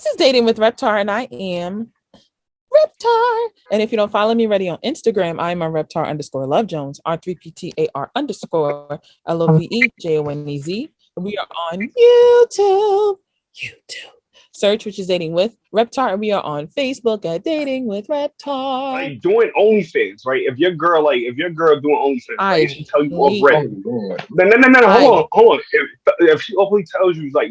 This is Dating with Reptar, and I am Reptar. And if you don't follow me already on Instagram, I'm on Reptar_Love Jones, R3PTAR_LOVEJONEZ. We are on YouTube. Search which is Dating with Reptar. We are on Facebook at Dating with Reptar. Like doing OnlyFans, right? If your girl doing OnlyFans, right? And she tell you off red. No. Hold on. If she openly tells you like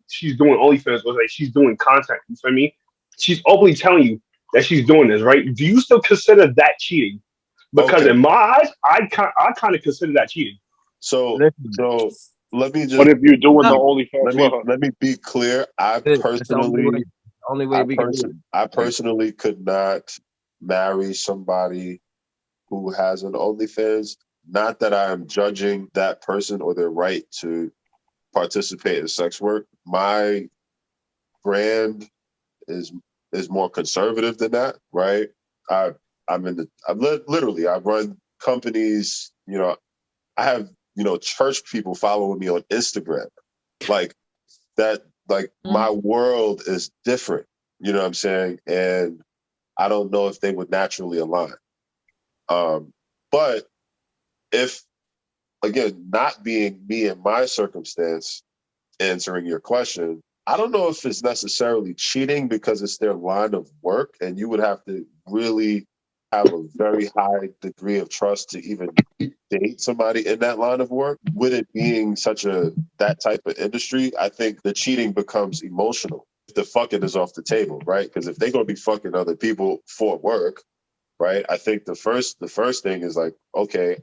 she's doing OnlyFans or like she's doing content, you feel me? She's openly telling you that she's doing this, right? Do you still consider that cheating? Because in my eyes, I kind of consider that cheating. So let me just. But if you're doing the OnlyFans, let me be clear. I personally could not marry somebody who has an OnlyFans. Not that I am judging that person or their right to participate in sex work. My brand is more conservative than that, right? I run companies. I have church people following me on Instagram, like that. Like my world is different. You know what I'm saying? And I don't know if they would naturally align. But if, again, not being me in my circumstance, answering your question, I don't know if it's necessarily cheating because it's their line of work and you would have to really have a very high degree of trust to even date somebody in that line of work. With it being that type of industry, I think the cheating becomes emotional. The fucking is off the table, right? Because if they're gonna be fucking other people for work, right? I think the first thing is like, okay,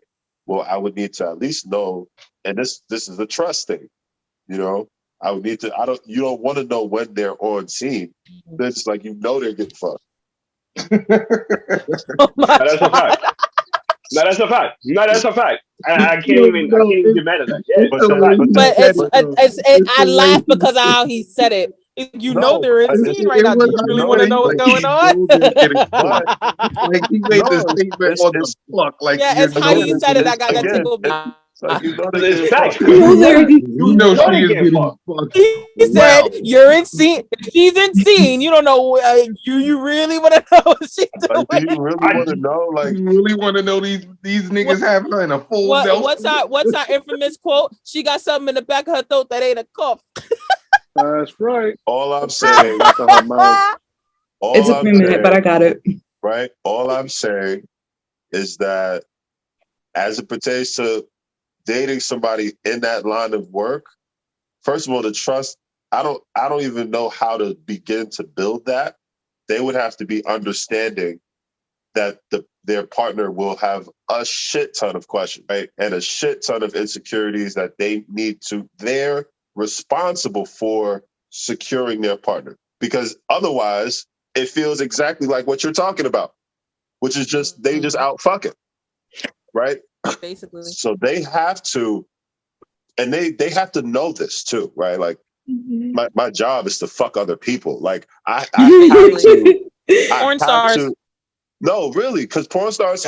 well, I would need to at least know, and this is a trust thing, I would need to. You don't want to know when they're on scene. It's like they're getting fucked. That's a fact. That's a fact. I can't even get mad at that. Yeah, I laugh because of how he said it. They're in scene right now. Do you really want to know what's going on? Like he made this statement on the fuck. Like it's how you said it. I got tickled. It's facts. She is getting fucked. He said, "You're in scene. If she's in scene, you don't know. You really want to know what she's doing? Do you really want to know? Like, you really want to know these niggas have her in a full belt? What's our infamous quote? She got something in the back of her throat that ain't a cough. That's right. All I'm saying. It took me a minute, but I got it. Right. All I'm saying is that, as it pertains to dating somebody in that line of work, first of all, the trust, I don't even know how to begin to build that. They would have to be understanding that their partner will have a shit ton of questions, right? And a shit ton of insecurities that they're responsible for securing their partner. Because otherwise, it feels exactly like what you're talking about, which is they just out fucking, right? Basically. So they have to, and they have to know this too, right? Like my job is to fuck other people. Like I have to. Porn stars. No, really, because porn stars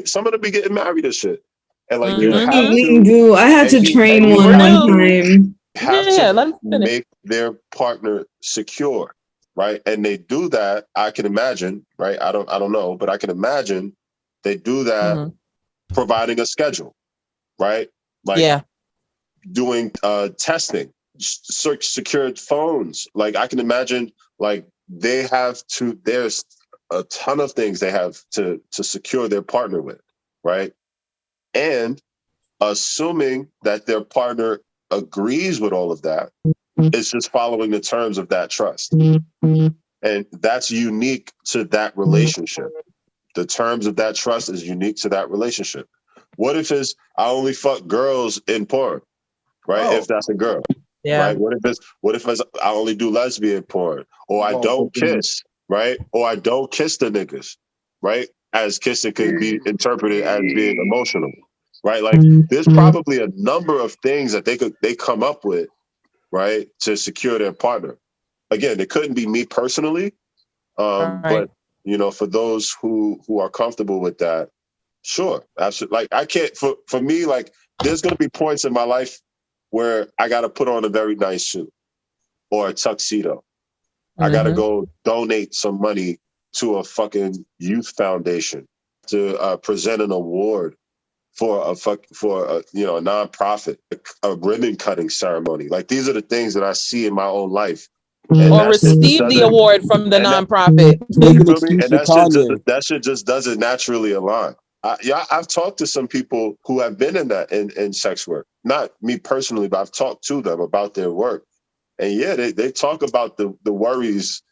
some of them be getting married and shit, and like you have to. I had to train one time. Have to make their partner secure, right? And they do that. I can imagine, right? I don't know, but I can imagine they do that. Providing a schedule, right? Like doing testing, secured phones. Like I can imagine, like there's a ton of things they have to secure their partner with, right? And assuming that their partner agrees with all of that, it's just following the terms of that trust. And that's unique to that relationship. The terms of that trust is unique to that relationship. What if I only fuck girls in porn, right? If that's a girl, right? What if I only do lesbian porn, or I don't kiss, right? Or I don't kiss the niggas, right? As kissing could be interpreted as being emotional, right? Like there's probably a number of things that they come up with, right, to secure their partner. Again, it couldn't be me personally, but for those who are comfortable with that, sure, absolutely. Like I can't, for me, like there's going to be points in my life where I got to put on a very nice suit or a tuxedo, I gotta go donate some money to a fucking youth foundation to present an award for a nonprofit, a ribbon cutting ceremony. Like, these are the things that I see in my own life. Or receive the award from the nonprofit. And that shit just doesn't naturally align. I've talked to some people who have been in sex work. Not me personally, but I've talked to them about their work. And yeah, they talk about the worries,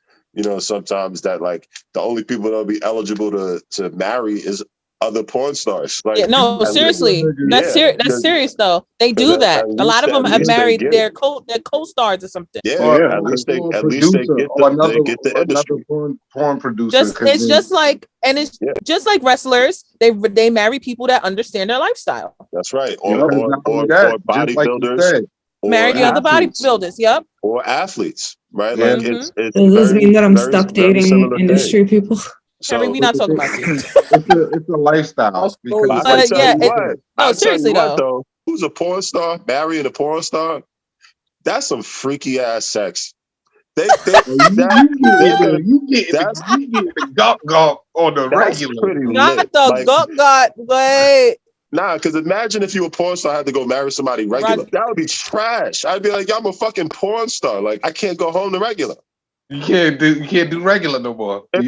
sometimes that like the only people that'll be eligible to marry is other porn stars. Like, no, seriously, that's serious though. They do that. A lot of them have married their co-stars or something. Yeah, at least they get the industry. Porn producer. It's just like wrestlers. They marry people that understand their lifestyle. That's right. Or bodybuilders. Like marry the other bodybuilders. Yep. Or athletes. Right. Yeah. Like does this mean that I'm stuck dating industry people? So, we're not talking about you. It's a lifestyle. Seriously though. Who's a porn star? Marrying a porn star? That's some freaky ass sex. You get the gawk on the regular. Not the gawk. Wait. Nah, because imagine if you a porn star, I had to go marry somebody regular. Right. That would be trash. I'd be like, I'm a fucking porn star. Like, I can't go home to regular. You can't do regular no more. He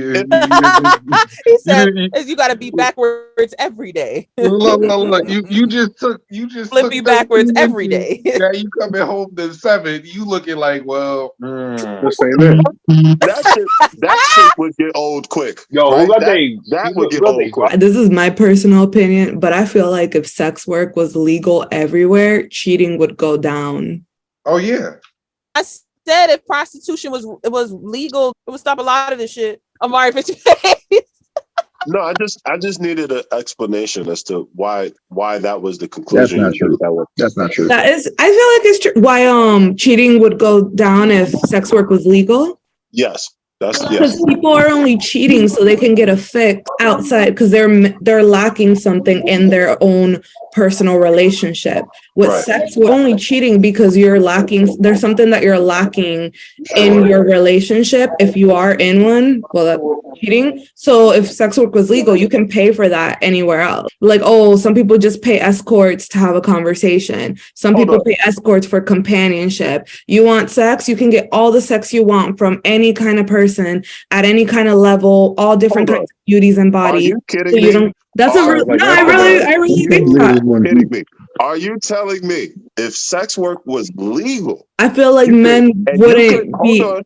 said you got to be backwards every day. Look, you just flip you backwards every day. Now you coming home to 7. You looking like, well, that shit would get old quick. Yo, right? that would get old quick. This is my personal opinion, but I feel like if sex work was legal everywhere, cheating would go down. Oh yeah. Said if prostitution was legal, it would stop a lot of this shit. Amari face. No, I just needed an explanation as to why that was the conclusion. That's not true. That is, I feel like it's true. Why cheating would go down if sex work was legal? Yes. Because people are only cheating so they can get a fix outside because they're lacking something in their own personal relationship. With sex, we're only cheating because there's something that you're lacking in your relationship. If you are in one, well, that's cheating. So if sex work was legal, you can pay for that anywhere else. Like, some people just pay escorts to have a conversation. Some people pay escorts for companionship. You want sex, you can get all the sex you want from any kind of person at any kind of level, all different kinds of beauties and bodies. Are you kidding me? That's I really think that. Are you telling me if sex work was legal, I feel like men wouldn't be. Hold on.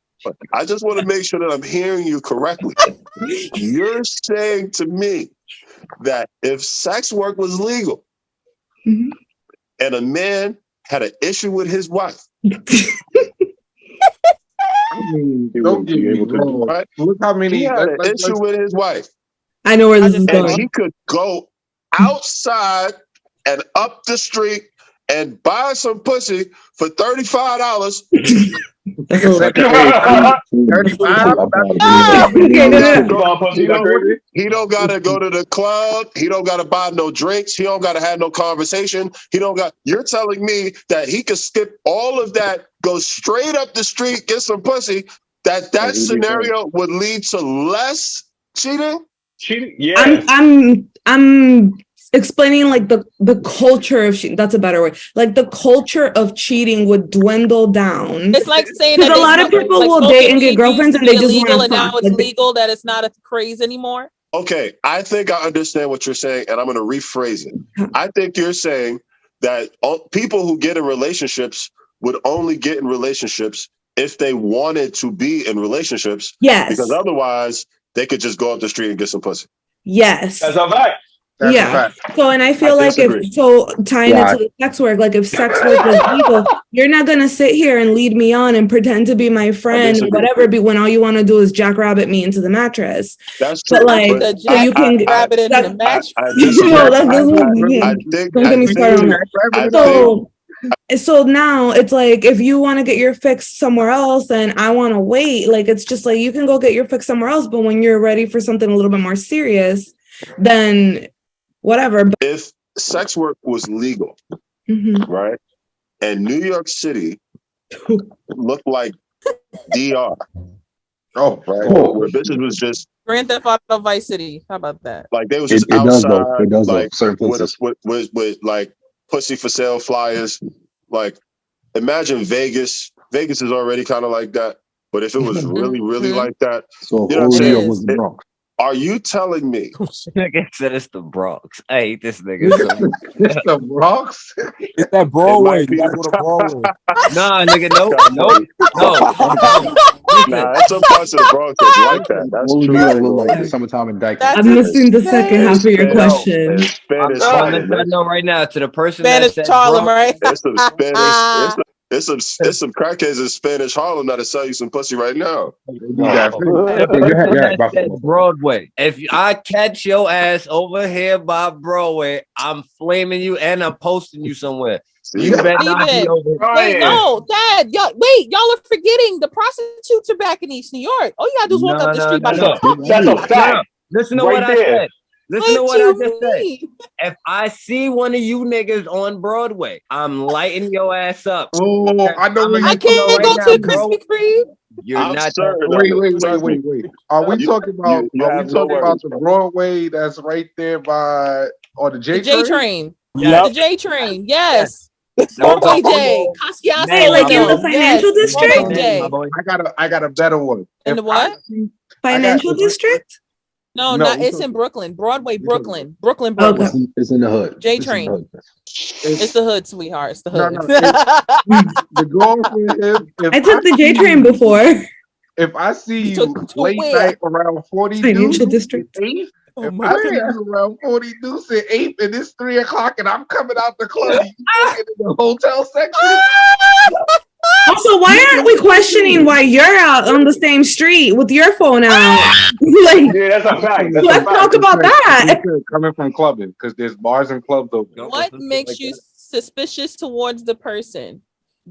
I just want to make sure that I'm hearing you correctly. You're saying to me that if sex work was legal and a man had an issue with his wife, don't get me wrong. Right? Look how many he had an issue with his wife. I know where this is going. And he could go outside and up the street and buy some pussy for $35. He don't gotta go to the club. He don't gotta buy no drinks. He don't gotta have no conversation. You're telling me that he could skip all of that, go straight up the street, get some pussy. That scenario would lead to less cheating. Cheating, yeah. I'm explaining like the culture of cheating. That's a better way. Like the culture of cheating would dwindle down. It's like saying that a lot of people will date and get girlfriends and they just want to. And now it's legal that it's not a craze anymore. Okay, I think I understand what you're saying, and I'm going to rephrase it. I think you're saying that people who get in relationships would only get in relationships if they wanted to be in relationships. Yes. Because otherwise, they could just go up the street and get some pussy. Yes. That's a fact. So, and I feel like tying into the sex work, like if sex work was legal, you're not going to sit here and lead me on and pretend to be my friend, whatever, when all you want to do is jackrabbit me into the mattress. That's true. But like, you can rabbit into the mattress. Don't get me started on that. So now it's like, if you want to get your fix somewhere else and I want to wait, like, it's just like, you can go get your fix somewhere else. But when you're ready for something a little bit more serious, then whatever. If sex work was legal, right? And New York City looked like DR, Oh, right. Where bitches was just Grand Theft Auto Vice City. How about that? like they was just outside, like with like pussy for sale flyers. Like, imagine Vegas. Vegas is already kind of like that. But if it was really, really like that, so you know what I'm saying? Was the Bronx. Are you telling me? Nigga said it's the Bronx. I hate this nigga. So It's the Bronx. It's that Broadway. You gotta go to Broadway. Nah, nigga, no. Nah, that's some parts of the Bronx that's like that. That's true. Look like the summertime in Dyke. I'm missing the second half of your question. Spanish Harlem. I know right now to the person Spanish that said Harlem, Bronx, right? It's some Spanish. It's some crackheads in Spanish Harlem that'll sell you some pussy right now. Broadway. If I catch your ass over here by Broadway, I'm flaming you and I'm posting you somewhere. You better not be over here. Wait, no, Dad, y'all are forgetting the prostitutes are back in East New York. All you gotta do is walk up the street by yourself. That's a fact. Listen to what I said. Listen to what I just said. If I see one of you niggas on Broadway, I'm lighting your ass up. Oh, I know. I can't go to Krispy Kreme. You're not. Wait. Are we talking about? The Broadway that's right there by the J train? Yep. The J train. Yes. Broadway J. Hey, like in the financial district? J. I got a better one. In the what? Financial district? No, it's in Brooklyn. Broadway, Brooklyn. Brooklyn. Okay. It's in the hood. J train. It's the hood, sweetheart. It's the hood. The girlfriend. I took the J train before. If I see you late night around 40 financial district. If I see you around 40 Deuce at 8 and it's 3 o'clock and I'm coming out the club, you in the hotel section. Also, why aren't we questioning why you're out on the same street with your phone out? Like, yeah, that's a fact. Let's talk about that. Coming from clubbing, because there's bars and clubs open. What makes you suspicious towards the person?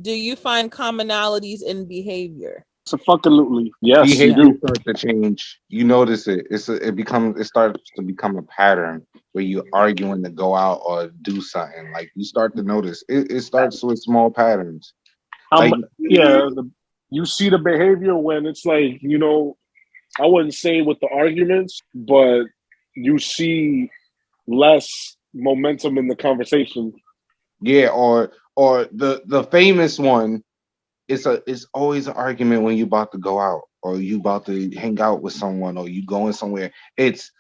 Do you find commonalities in behavior? It's a fucking absolutely. Yes, behavior starts to change. You notice it. It starts to become a pattern where you're arguing to go out or do something. Like you start to notice it starts with small patterns. Like, you see the behavior when it's like, you know, I wouldn't say with the arguments, but you see less momentum in the conversation. Yeah, or the famous one. It's always an argument when you about to go out or you about to hang out with someone or you going somewhere. It's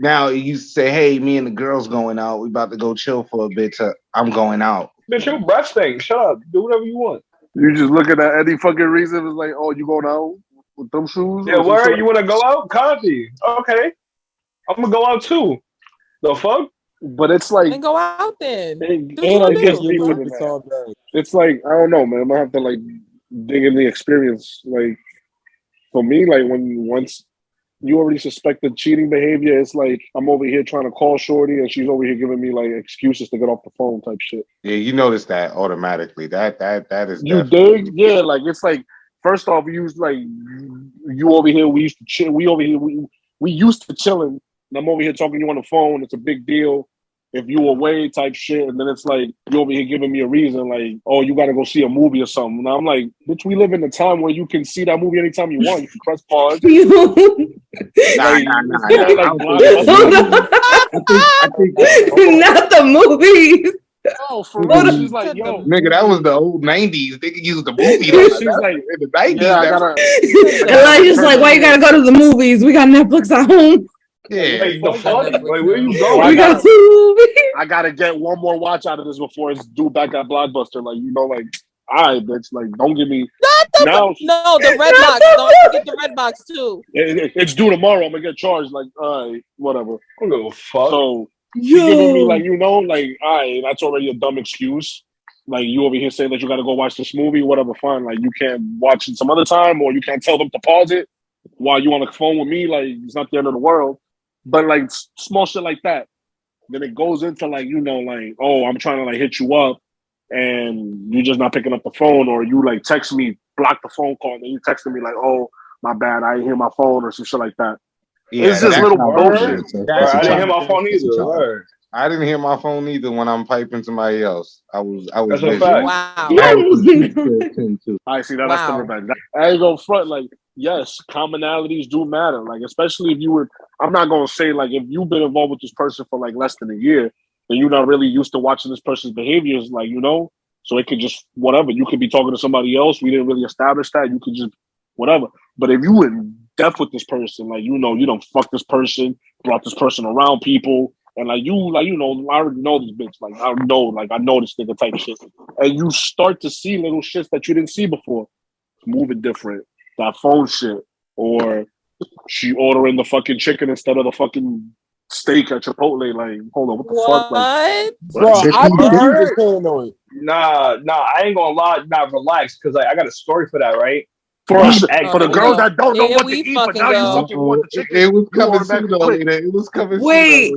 now you say, hey, me and the girls going out. We about to go chill for a bit. I'm going out. Bitch, your breath stink. Shut up. Do whatever you want. You just looking at any fucking reason. It's like, oh, you going out with them shoes? Yeah, where you want to go out? Copy. Okay. I'm going to go out too. The fuck? But it's like... Then go out then. It's like, I don't know, man. I'm going to have to like dig in the experience. Like, for me, like once you already suspected cheating behavior, it's like I'm over here trying to call shorty and she's over here giving me like excuses to get off the phone type shit. Yeah, you notice that automatically. That is you dig? Yeah, like it's like first off, you like you over here. We used to chill. We over here. We used to chilling. And I'm over here talking to you on the phone. It's a big deal if you away type shit. And then it's like you over here giving me a reason like, oh, you got to go see a movie or something. And I'm like, bitch, we live in a time where you can see that movie anytime you want. You can press pause. Nah. I think not the movies. Oh, for real. She's like, yo. Nigga, that was the old 90s. They could use the movie. She's like, in the 90s. Yeah, Elijah's like, why you gotta go to the movies? We got Netflix at home. Yeah. Like, the fuck? Like, where you going? We got two movies. I gotta get one more watch out of this before it's due back at Blockbuster. Like, you know, like, all right, bitch. Like, don't give me. The red box. Don't forget the red box too. It's due tomorrow. I'm gonna get charged. Like, all right, whatever. I don't give a fuck. So you giving me like, you know, like, all right, that's already a dumb excuse. Like, you over here saying that you gotta go watch this movie, whatever. Fine. Like, you can't watch it some other time, or you can't tell them to pause it while you on the phone with me. Like, it's not the end of the world. But like small shit like that. Then it goes into like, you know, like, oh, I'm trying to like hit you up and you're just not picking up the phone, or you like text me, block the phone call, and then you texting me like, oh, my bad, I didn't hear my phone or some shit like that. Yeah, it's just little bullshit. I didn't hear my phone either. I didn't hear my phone either when I'm piping somebody else. I was That's a fact. Wow. I see that. That's the revenge. I ain't gonna front like yes, commonalities do matter. Like, especially if you were, I'm not gonna say like if you've been involved with this person for like less than a year, then you're not really used to watching this person's behaviors, like, you know. So it could just whatever. You could be talking to somebody else. We didn't really establish that. You could just whatever. But if you in depth with this person, like, you know, you don't fuck this person, brought this person around people, and like, you know, I already know this bitch. Like, I know this nigga type of shit. And you start to see little shits that you didn't see before. Moving different. That phone shit. Or she ordering the fucking chicken instead of the fucking steak at Chipotle. Like, hold on, what the fuck? Like, bro, I think you just paranoid. Nah, I ain't gonna lie. Nah, relax, because like I got a story for that, right? For the girls that don't know what to eat, but now you fucking want the chicken. It was coming soon, it was coming. Wait.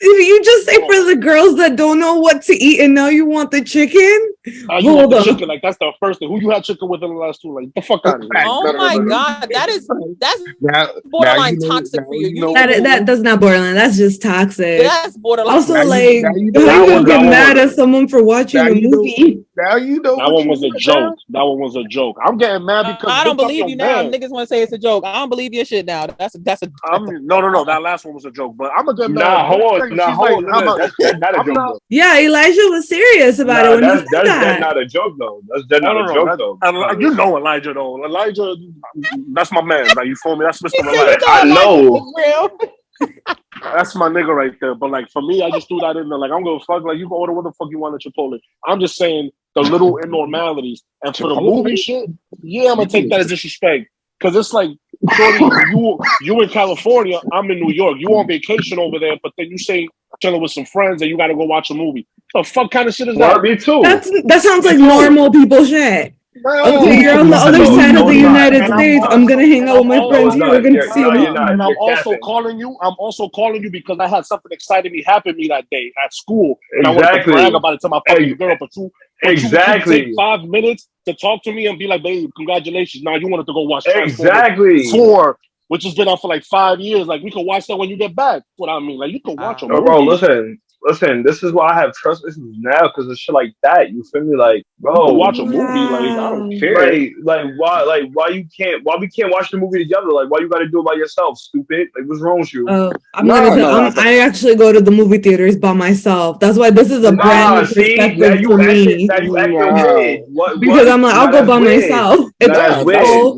Did you just say for the girls that don't know what to eat and now you want the chicken? You want the chicken, like that's the first thing. Who you had chicken with in the last two? Like, the fuck out of here. Oh my god, that's borderline toxic for you. That does not borderline. That's just toxic. That's borderline. Also, like, you get mad at someone for watching a movie. Now you know that one was a joke. That one was a joke. I'm getting mad because I don't believe you now. Niggas want to say it's a joke. I don't believe your shit now. That's a. No. That last one was a joke. But I'm gonna get mad. Nah, hold on. That's not a joke. Yeah, Elijah was serious about it when he said that. That's not a joke though. That's not a joke though. You know Elijah though. Elijah, that's my man. Like, you feel me? That's Mr. Elijah. I know. That's my nigga right there. But like, for me, I just threw that in there. Like, I'm gonna fuck. Like, you can order what the fuck you want at Chipotle. I'm just saying the little abnormalities. And for the movie shit, yeah, I'm gonna take that as disrespect. Because it's like, you in California, I'm in New York. You on vacation over there, but then you say chilling with some friends and you gotta go watch a movie. The fuck kind of shit is that? Me too. That sounds like normal people shit. Okay, you're on the other side of the United States. I'm gonna hang out with my friends here. We're gonna see a movie. And I'm also calling you because I had something exciting happen to me that day at school. And I wanted to brag about it to my fucking girl. But you take 5 minutes to talk to me and be like, babe, congratulations. Now you wanted to go watch Exactly 4, which has been out for like 5 years. Like, we can watch that when you get back. What I mean, like, you can watch a movie. Bro, listen, this is why I have trust issues now, because of shit like that. You feel me? Like, bro, you watch a movie, like, I don't care. Why we can't watch the movie together? Like, why you gotta do it by yourself, stupid? Like, what's wrong with you? I actually go to the movie theaters by myself. That's why this is a brand new perspective for me. Because I'm like, I'll go by myself. That's weird.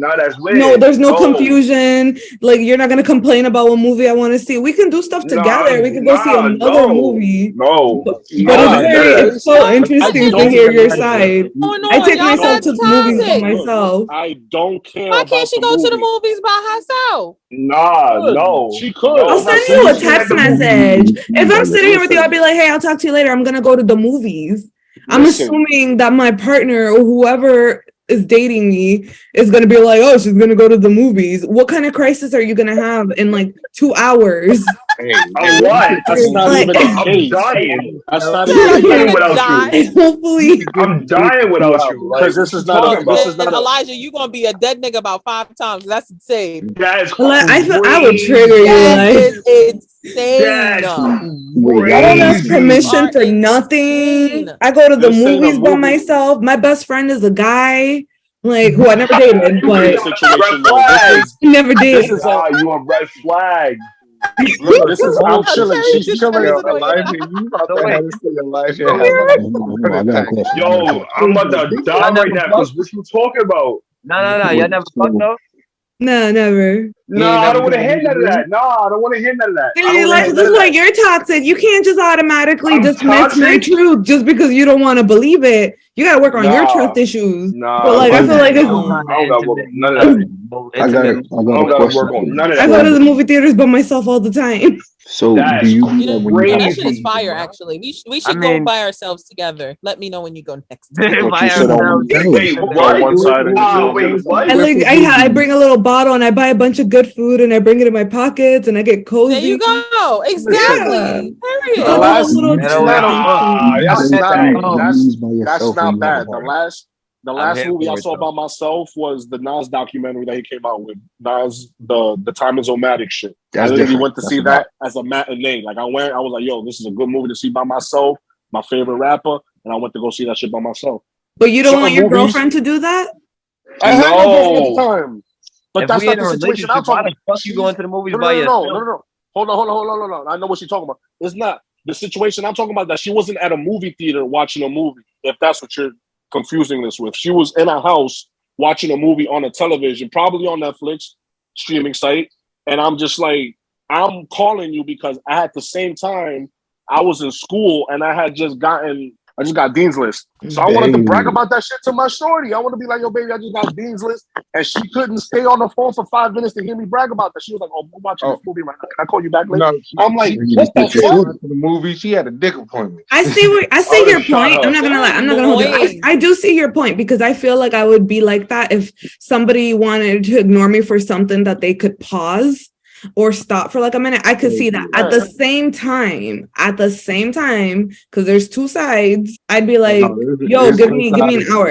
No, there's no confusion. Like, you're not gonna complain about what movie I want to see. We can do stuff together. We can go see another movie. No, but it's so interesting to hear your side. I take myself to the movies by myself. I don't care. Why can't she go to the movies by herself? No, she could. I'll send you a text message. If I'm sitting here with you, I'll be like, hey, I'll talk to you later. I'm gonna go to the movies. I'm assuming that my partner or whoever is dating me is going to be like, oh, she's going to go to the movies. What kind of crisis are you going to have in like 2 hours? What? That's not like, even the case. I'm dying. That's not even the case without you. Hopefully. I'm dying without you. Because this is not Elijah, you're going to be a dead nigga about 5 times. That's insane. That's I would trigger you. It's insane. I don't ask permission for nothing. I go to the movies by myself. My best friend is a guy, like, who I never dated, but never dated. This is you a red flag. Look, this is how chilling. She's chilling. Yo, I'm about to die right now because what you talking about? No. Y'all never fucked though? No, never. No, I don't want to hear none of that. No, I don't want to hear none of that. Like, this is why you're toxic. You can't just automatically dismiss my truth just because you don't want to believe it. You gotta work on your trust issues. But like, I feel like it's, I gotta work on none of that. I go to the movie theaters by myself all the time. So that shit is fire, actually. We should go by ourselves together. Let me know when you go next. I bring a little bottle and I buy a bunch of good food and I bring it in my pockets and I get cozy. There you go. Exactly. That's not bad. The last movie I saw by myself was the Nas documentary that he came out with. Nas, the Time is Omatic shit. I literally went to see that as a matinee. Like, I was like, yo, this is a good movie to see by myself, my favorite rapper, and I went to go see that shit by myself. But you don't want your girlfriend to do that? I had no girlfriend at the time. But that's not the situation I'm talking about. Why the fuck you going to the movies by yourself? No. Hold on. I know what she's talking about. It's not the situation I'm talking about. That she wasn't at a movie theater watching a movie. If that's what you're confusing this with, she was in a house watching a movie on a television, probably on Netflix streaming site. And I'm just like, I'm calling you because at the same time I was in school and I just got Dean's List. So I wanted to brag about that shit to my shorty. I want to be like, yo, baby, I just got Dean's List. And she couldn't stay on the phone for 5 minutes to hear me brag about that. She was like, oh, I'm watching this movie right now. Can I call you back later? No, I'm like, what the fuck? The movie, she had a dick appointment. I see your point. I'm not gonna lie. I'm not gonna hold you. I do see your point because I feel like I would be like that if somebody wanted to ignore me for something that they could pause or stop for like a minute. I could see that. At the same time, because there's two sides, I'd be like, yo, give me an hour.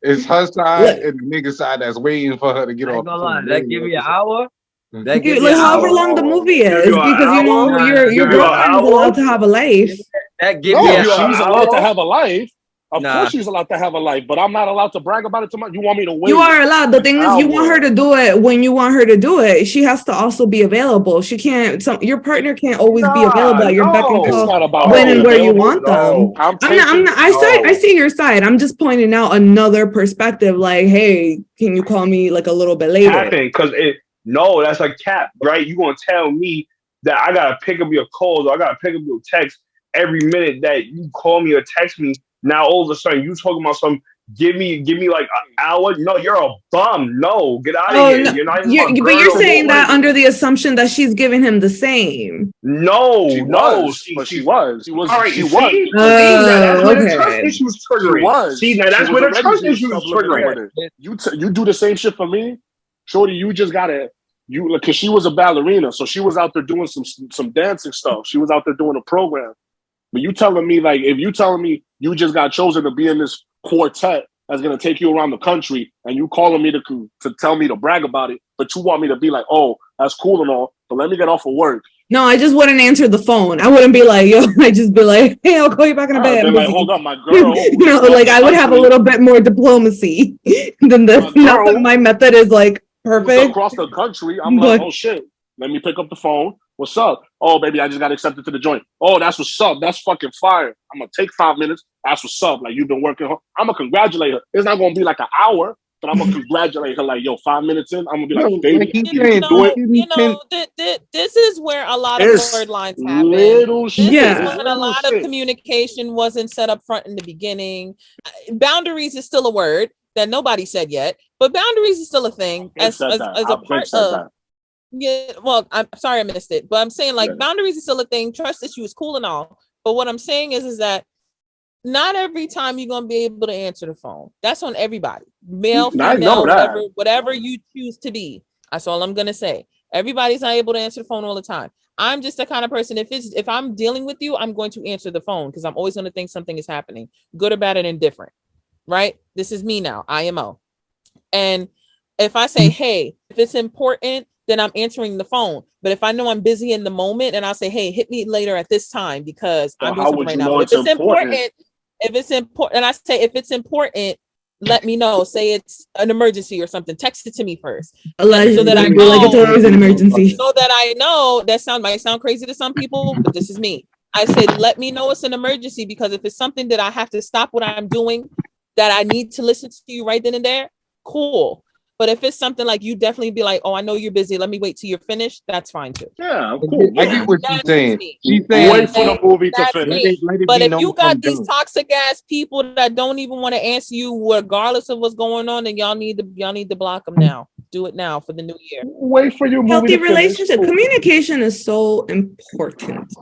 It's her side and the nigga side that's waiting for her to get off. That give me an hour. Like however long the movie is, because your girlfriend is allowed to have a life. That give me she's allowed to have a life. Of course she's allowed to have a life, but I'm not allowed to brag about it too much. You want me to wait? You are allowed. The thing is, you want her to do it when you want her to do it. She has to also be available. She can't. Your partner can't always be available at your beck and call when and where you want them. I'm not. I see your side. I'm just pointing out another perspective. Like, hey, can you call me like a little bit later? Because that's a cap, right? You gonna tell me that I gotta pick up your calls or I gotta pick up your text every minute that you call me or text me. Now all of a sudden you talking about some give me like an hour. No, you're a bum. No, get out of here. No. You're not. But you're saying that under the assumption that she's giving him the same. No, she was. All right, she was. Okay. That's where the trust issues triggering. See, now that's where the trust issues triggering. You do the same shit for me, shorty. You just gotta because she was a ballerina, so she was out there doing some dancing stuff. She was out there doing a program. But you telling me, like, if you telling me you just got chosen to be in this quartet that's going to take you around the country and you calling me to tell me to brag about it, but you want me to be like, oh, that's cool and all, but let me get off of work. No, I just wouldn't answer the phone. I wouldn't be like, yo, I'd just be like, hey, I'll call you back in a bit. Like, hold up, my girl. Like I would have a little bit more diplomacy than my method is like perfect. Across the country, I'm like, oh shit, let me pick up the phone. What's up? Oh, baby, I just got accepted to the joint. Oh, that's what's up. That's fucking fire. I'm going to take 5 minutes. That's what's up. Like, you've been working hard. I'm going to congratulate her. It's not going to be like an hour, but I'm going to congratulate her like, yo, 5 minutes in, I'm going to be like, baby. This is where a lot of blurred lines happen. This is when a lot of communication wasn't set up front in the beginning. Boundaries is still a word that nobody said yet, but boundaries is still a thing as a part of. Yeah, well, I'm sorry I missed it, but I'm saying like boundaries is still a thing. Trust issue is cool and all, but what I'm saying is that not every time you're gonna be able to answer the phone. That's on everybody, male, female, whatever you choose to be. That's all I'm gonna say. Everybody's not able to answer the phone all the time. I'm just the kind of person. If I'm dealing with you, I'm going to answer the phone because I'm always going to think something is happening, good or bad and indifferent. Right? This is me now, IMO. And if I say, hey, if it's important, then I'm answering the phone. But if I know I'm busy in the moment and I'll say, hey, hit me later at this time because I'm doing something right now. But if it's important, and I say, if it's important, let me know. Say it's an emergency or something. Text it to me first. So that I know. Like it's always an emergency. So that I know. That might sound crazy to some people, but this is me. I said, let me know it's an emergency because if it's something that I have to stop what I'm doing, that I need to listen to you right then and there, cool. But if it's something like you definitely be like, oh, I know you're busy. Let me wait till you're finished. That's fine too. Yeah, cool. I get what she's saying. She's saying wait for the movie to finish. But if you got these toxic ass people that don't even want to answer you, regardless of what's going on, then y'all need to block them now. Do it now for the new year. Wait for your movie. Healthy relationship. Communication is so important.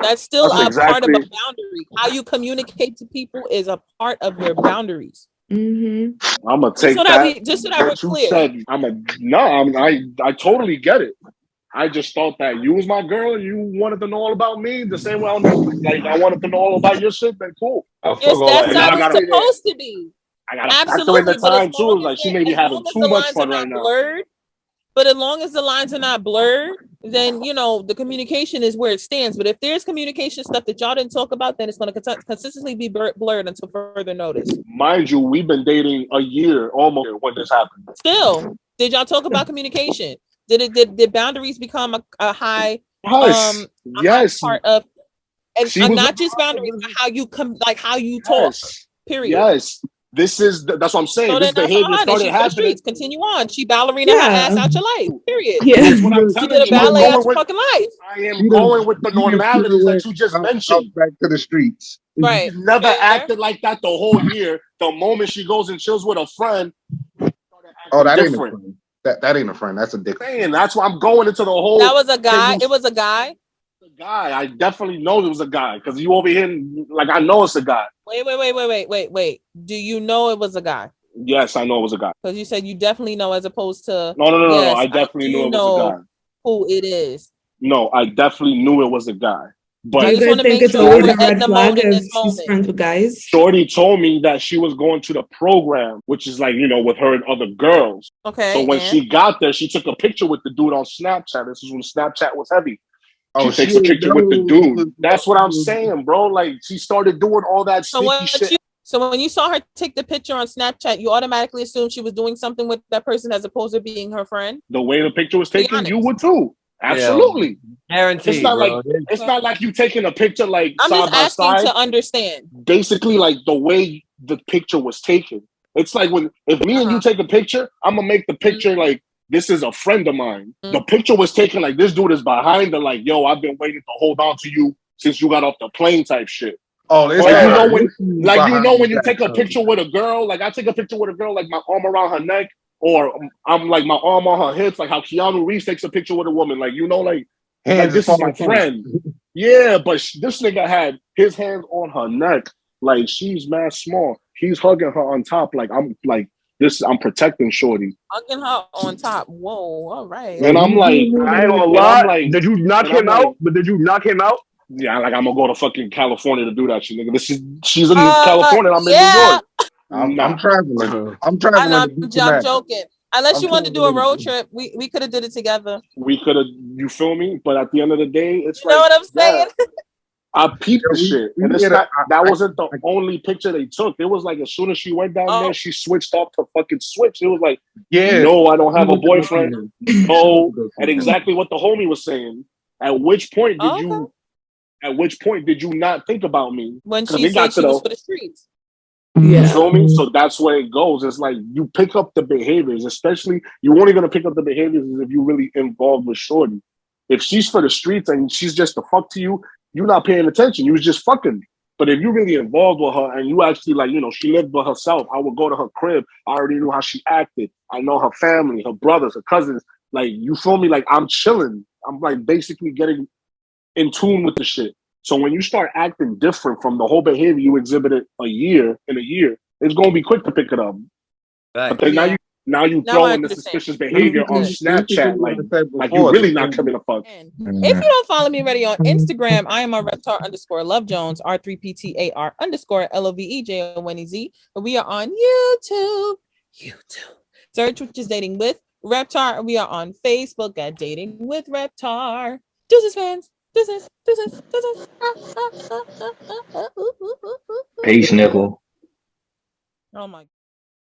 That's still part of a boundary. How you communicate to people is a part of your boundaries. Mm-hmm. I'm gonna take just so that we're clear. I totally get it. I just thought that you was my girl. You wanted to know all about me the same way I wanted to know all about your shit. Then cool. Yes, that's how it's supposed to be. I gotta absolutely the time too. Like she may be having too much fun right now. Blurred, but as long as the lines are not blurred, then the communication is where it stands. But if there's communication stuff that y'all didn't talk about, then it's going to consistently be blurred until further notice. Mind you, we've been dating a year almost when this happened. Still, Did y'all talk about communication? Did boundaries become a high yes. High part of and not just boundaries, but how you come, like how you talk. Period. Yes. That's what I'm saying. So this behavior started happening. Continue on. She ballerina her ass out your life. Period. Yeah. That's what I'm telling you. She did a ballet out your fucking life. I am going with the normalities that you just mentioned. Back to the streets. Right. She's never acted like that the whole year. The moment she goes and chills with a friend, that ain't a friend. That ain't a friend. That's a dick. Man, that's why I'm going into the whole. That was a guy. It was a guy. A guy. I definitely know it was a guy because you over here, like I know it's a guy. Wait. Do you know it was a guy? Yes, I know it was a guy. Because you said you definitely know, as opposed to no. Yes, I definitely knew it was a guy. Who it is? No, I definitely knew it was a guy. But do you guys think it's always a red flag if she's friends with guys? Shorty told me that she was going to the program, which is like, with her and other girls. Okay. So when she got there, she took a picture with the dude on Snapchat. This is when Snapchat was heavy. She takes a picture with the dude. That's what I'm saying, bro. Like, she started doing all that sneaky shit. So when you saw her take the picture on Snapchat, you automatically assumed she was doing something with that person as opposed to being her friend? The way the picture was taken, you would too. Absolutely. Guaranteed. It's not like you taking a picture like I'm side just by asking side. to understand. Basically, like the way the picture was taken. It's like if me and you take a picture, I'm gonna make the picture like this is a friend of mine. The picture was taken like this dude is behind her, like, yo, I've been waiting to hold on to you since you got off the plane type shit. Oh, when you take a picture with a girl, like I take a picture with a girl, like my arm around her neck, or I'm like my arm on her hips, like how Keanu Reeves takes a picture with a woman, like like this is my friend. Yeah, but this nigga had his hands on her neck, like she's mad small. He's hugging her on top, like I'm protecting Shorty. Hugging her on top. Whoa, all right. And I'm like, I ain't gonna lie. Did you knock him out? But did you knock him out? Yeah, like I'm gonna go to fucking California to do that shit, nigga. She's in California, I'm in New York. I'm traveling. I'm joking. Unless you wanted to do a road trip, we could have did it together. We could have, you feel me? But at the end of the day, it's you know what I'm saying? I peeped the shit. And that wasn't the only picture they took. It was like as soon as she went down there, she switched off to fucking switch. It was like, no, I don't have a boyfriend. No, and exactly what the homie was saying. At which point did you not think about me? When she said she was for the streets. Yeah. You feel me? So that's where it goes. It's like you pick up the behaviors, especially you're only gonna pick up the behaviors if you're really involved with Shorty. If she's for the streets and she's just a fuck to you, you're not paying attention. You was just fucking. But if you're really involved with her and you actually like, she lived by herself, I would go to her crib. I already knew how she acted. I know her family, her brothers, her cousins. Like, you feel me? Like, I'm chilling. I'm like basically getting in tune with the shit. So when you start acting different from the whole behavior you exhibited in a year, it's going to be quick to pick it up. Right. But now you throw in the suspicious behavior on Snapchat, like you really not coming to fuck. If you don't follow me already on Instagram, I am on Reptar_Love Jones, R3PTA_LOVEJONEZ. We are on YouTube. Search which is Dating with Reptar. We are on Facebook at Dating with Reptar. Deuces, fans. Deuces. Peace, nickel. Oh my God.